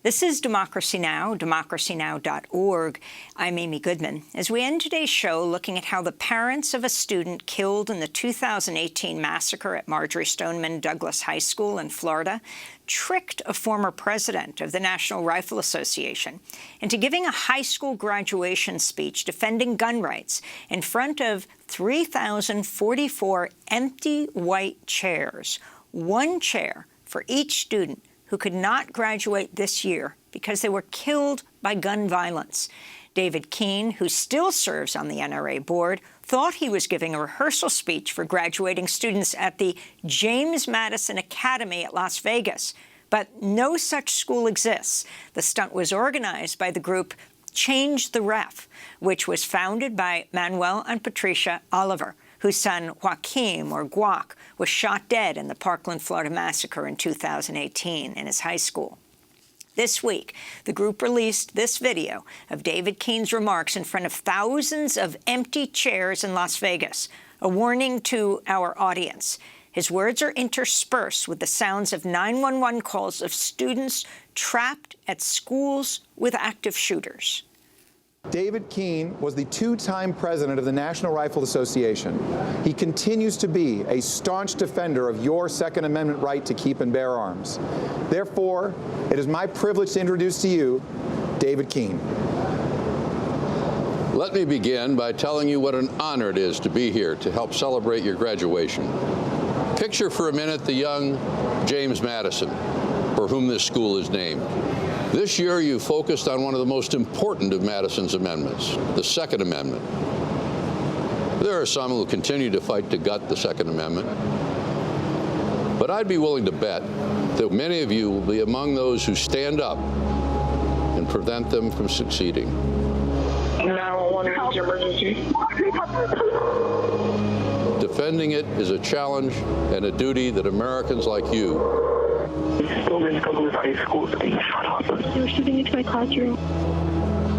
This is Democracy Now!, democracynow.org. I'm Amy Goodman. As we end today's show looking at how the parents of a student killed in the 2018 massacre at Marjory Stoneman Douglas High School in Florida tricked a former president of the National Rifle Association into giving a high school graduation speech defending gun rights in front of 3,044 empty white chairs, one chair for each student who could not graduate this year because they were killed by gun violence. David Keene, who still serves on the NRA board, thought he was giving a rehearsal speech for graduating students at the James Madison Academy at Las Vegas. But no such school exists. The stunt was organized by the group Change the Ref, which was founded by Manuel and Patricia Oliver, whose son Joaquin, or Guac, was shot dead in the Parkland, Florida massacre in 2018 in his high school. This week, the group released this video of David Keene's remarks in front of thousands of empty chairs in Las Vegas, a warning to our audience. His words are interspersed with the sounds of 911 calls of students trapped at schools with active shooters. David Keene was the two-time president of the National Rifle Association. He continues to be a staunch defender of your Second Amendment right to keep and bear arms. Therefore, it is my privilege to introduce to you David Keene. Let me begin by telling you what an honor it is to be here to help celebrate your graduation. Picture for a minute the young James Madison, for whom this school is named. This year, you focused on one of the most important of Madison's amendments, the Second Amendment. There are some who continue to fight to gut the Second Amendment, but I'd be willing to bet that many of you will be among those who stand up and prevent them from succeeding. 911, what's your emergency? Defending it is a challenge and a duty that Americans like you They were shooting into my classroom.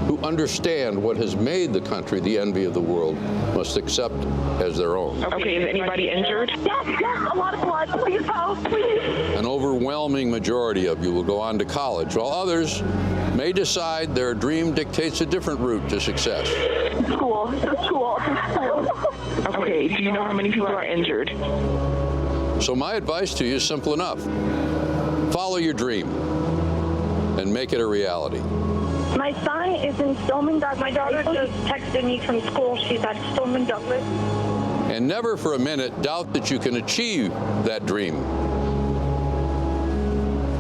who understand what has made the country the envy of the world must accept as their own. Okay, is anybody injured? Yes, a lot of blood. Please help, please. An overwhelming majority of you will go on to college, while others may decide their dream dictates a different route to success. School. Okay, do you know how many people are injured? So my advice to you is simple enough. Follow your dream and make it a reality. My son is in Stoneman Douglas. My daughter just texted me from school. She's at Stoneman Douglas. And never for a minute doubt that you can achieve that dream.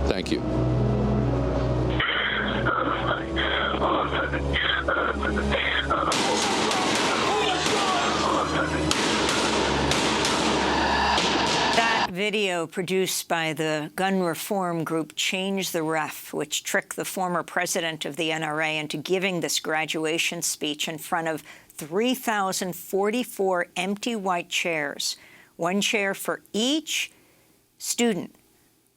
Thank you. Video produced by the gun reform group Change the Ref, which tricked the former president of the NRA into giving this graduation speech in front of 3,044 empty white chairs, one chair for each student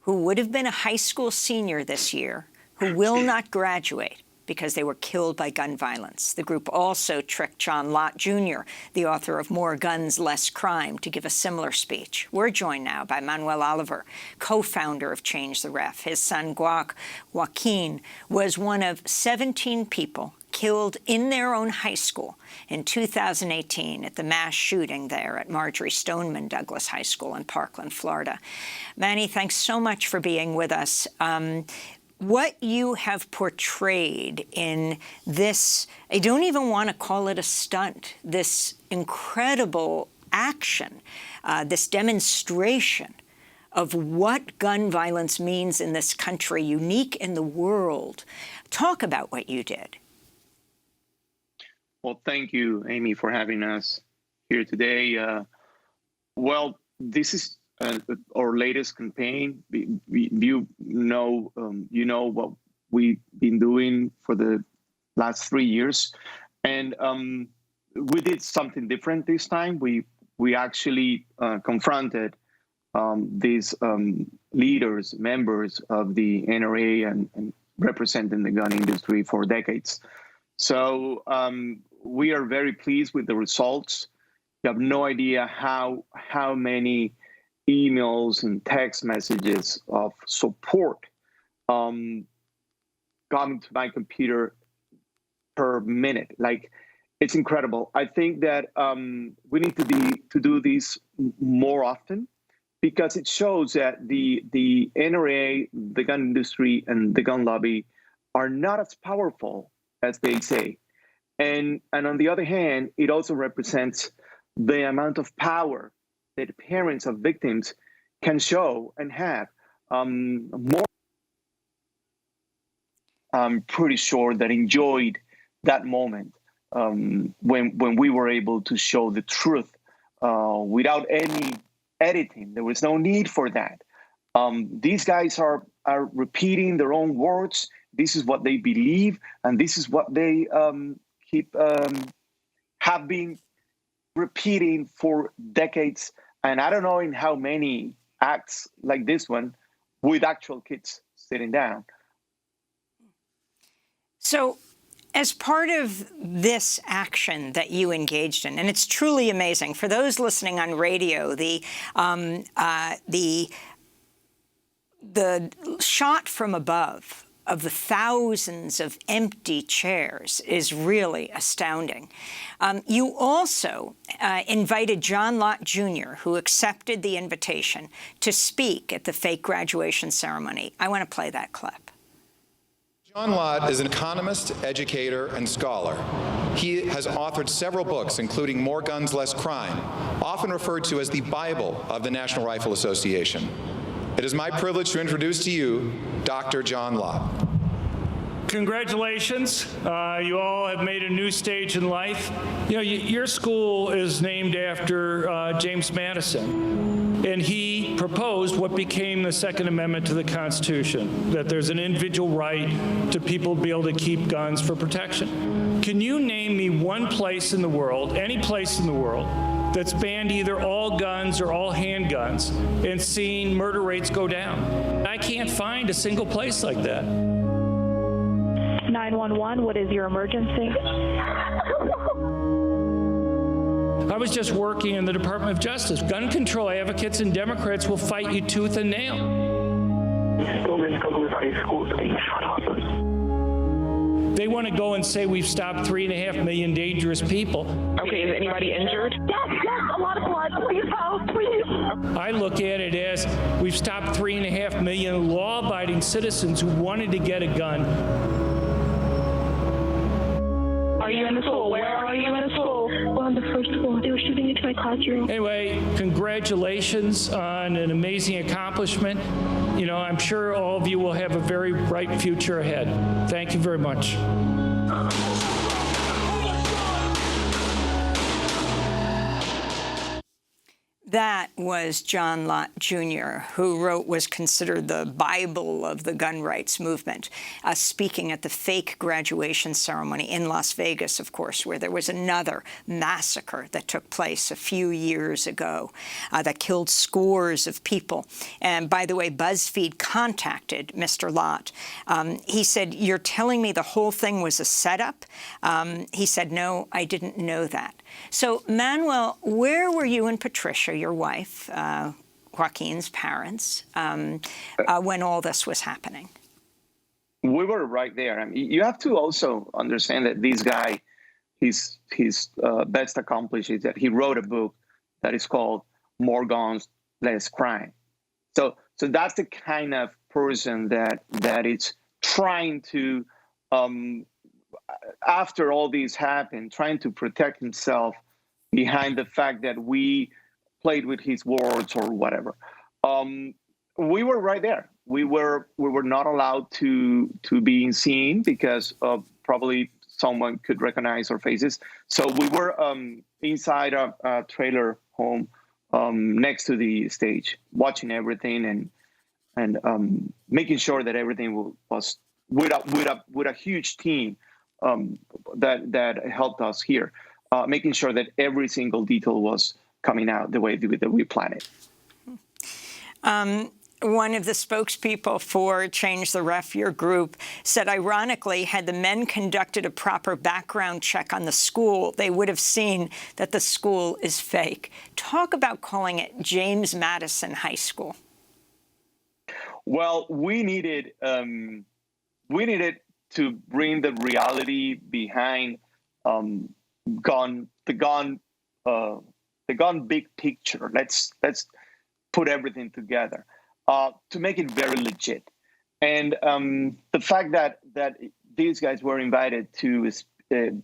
who would have been a high school senior this year, who will not graduate because they were killed by gun violence. The group also tricked John Lott, Jr., the author of More Guns, Less Crime, to give a similar speech. We're joined now by Manuel Oliver, co-founder of Change the Ref. His son, Joaquin, was one of 17 people killed in their own high school in 2018 at the mass shooting there at Marjory Stoneman Douglas High School in Parkland, Florida. Manny, thanks so much for being with us. What you have portrayed in this, I don't even want to call it a stunt, this incredible action, this demonstration of what gun violence means in this country, unique in the world. Talk about what you did. Well, thank you, Amy, for having us here today. Well, this is our latest campaign. You know what we've been doing for the last 3 years, and we did something different this time. We actually confronted these leaders, members of the NRA, and representing the gun industry for decades. So we are very pleased with the results. You have no idea how many emails and text messages of support coming to my computer per minute. Like, it's incredible. I think that we need to do this more often, because it shows that the NRA, the gun industry, and the gun lobby are not as powerful as they say. And on the other hand, it also represents the amount of power that parents of victims can show and have. More, I'm pretty sure, that enjoyed that moment when we were able to show the truth without any editing. There was no need for that. These guys are repeating their own words. This is what they believe, and this is what they have been repeating for decades. And I don't know in how many acts like this one with actual kids sitting down. So, as part of this action that you engaged in, and it's truly amazing for those listening on radio, the shot from above of the thousands of empty chairs is really astounding. You also invited John Lott Jr., who accepted the invitation to speak at the fake graduation ceremony. I want to play that clip. John Lott is an economist, educator, and scholar. He has authored several books, including More Guns, Less Crime, often referred to as the Bible of the National Rifle Association. It is my privilege to introduce to you Dr. John Lott. Congratulations. You all have made a new stage in life. You know, your school is named after James Madison, and he proposed what became the Second Amendment to the Constitution, that there's an individual right to people to be able to keep guns for protection. Can you name me one place in the world, any place in the world, that's banned either all guns or all handguns and seen murder rates go down? I can't find a single place like that. 911, what is your emergency? I was just working in the Department of Justice. Gun control advocates and Democrats will fight you tooth and nail. Stoneman High School, shut up. They want to go and say we've stopped 3.5 million dangerous people. Okay, is anybody injured? Yes, a lot of blood. Please help, please. I look at it as we've stopped 3.5 million law-abiding citizens who wanted to get a gun. Are you in the school? Where are you in the school? Well, on the first floor. They were shooting into my classroom. Anyway, congratulations on an amazing accomplishment. You know, I'm sure all of you will have a very bright future ahead. Thank you very much. That was John Lott Jr., who was considered the Bible of the gun rights movement, speaking at the fake graduation ceremony in Las Vegas, of course, where there was another massacre that took place a few years ago that killed scores of people. And by the way, BuzzFeed contacted Mr. Lott. He said, "You're telling me the whole thing was a setup?" He said, "No, I didn't know that." So, Manuel, where were you and Patricia, your wife, Joaquin's parents, when all this was happening? We were right there. I mean, you have to also understand that this guy, his best accomplishment is that he wrote a book that is called More Guns, Less Crime. So that's the kind of person that is trying to, after all these happened, trying to protect himself behind the fact that we played with his words or whatever. We were right there. We were not allowed to be seen because probably someone could recognize our faces. So we were inside a trailer home next to the stage, watching everything and making sure that everything was with a huge team that helped us here, making sure that every single detail was coming out the way that we planned it. One of the spokespeople for Change the Ref, your group, said, ironically, had the men conducted a proper background check on the school, they would have seen that the school is fake. Talk about calling it James Madison High School. Well, we needed to bring the reality behind the gun big picture. Let's put everything together to make it very legit. And the fact that these guys were invited to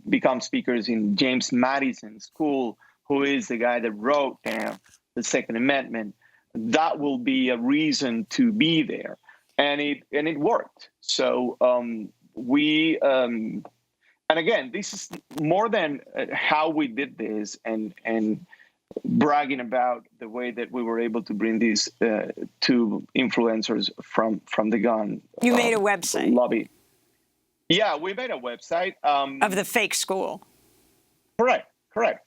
become speakers in James Madison School, who is the guy that wrote down the Second Amendment, that will be a reason to be there. And it worked. So and again, this is more than how we did this and bragging about the way that we were able to bring these two influencers from the gun. You made a website lobby. Yeah, we made a website of the fake school. Correct.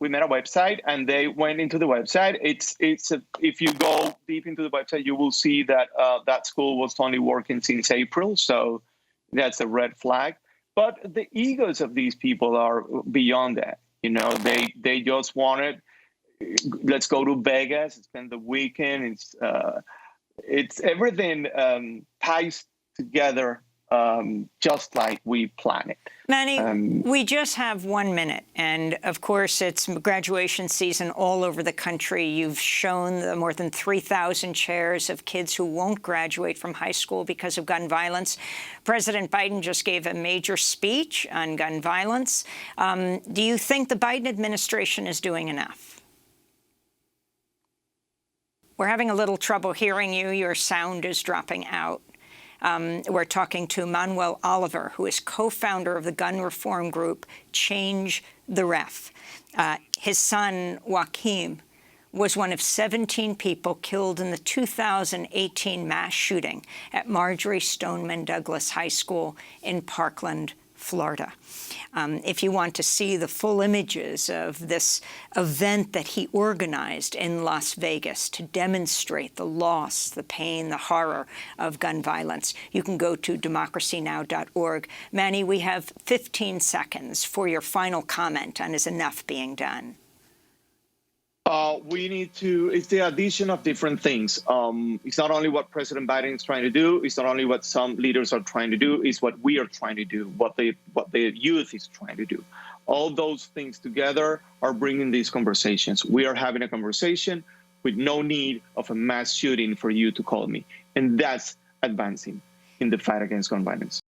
We made a website, and they went into the website. If you go deep into the website, you will see that that school was only working since April, so that's a red flag. But the egos of these people are beyond that. You know, they just wanted, let's go to Vegas, spend the weekend. It's everything ties together. Just like we plan it. Manny, we just have 1 minute. And of course, it's graduation season all over the country. You've shown the more than 3,000 chairs of kids who won't graduate from high school because of gun violence. President Biden just gave a major speech on gun violence. Do you think the Biden administration is doing enough? We're having a little trouble hearing you. Your sound is dropping out. We're talking to Manuel Oliver, who is co-founder of the gun reform group Change the Ref. His son, Joaquin, was one of 17 people killed in the 2018 mass shooting at Marjory Stoneman Douglas High School in Parkland, Florida. If you want to see the full images of this event that he organized in Las Vegas to demonstrate the loss, the pain, the horror of gun violence, you can go to democracynow.org. Manny, we have 15 seconds for your final comment on is enough being done? We need to, it's the addition of different things. It's not only what President Biden is trying to do, it's not only what some leaders are trying to do, it's what we are trying to do, what the youth is trying to do. All those things together are bringing these conversations. We are having a conversation with no need of a mass shooting for you to call me. And that's advancing in the fight against gun violence.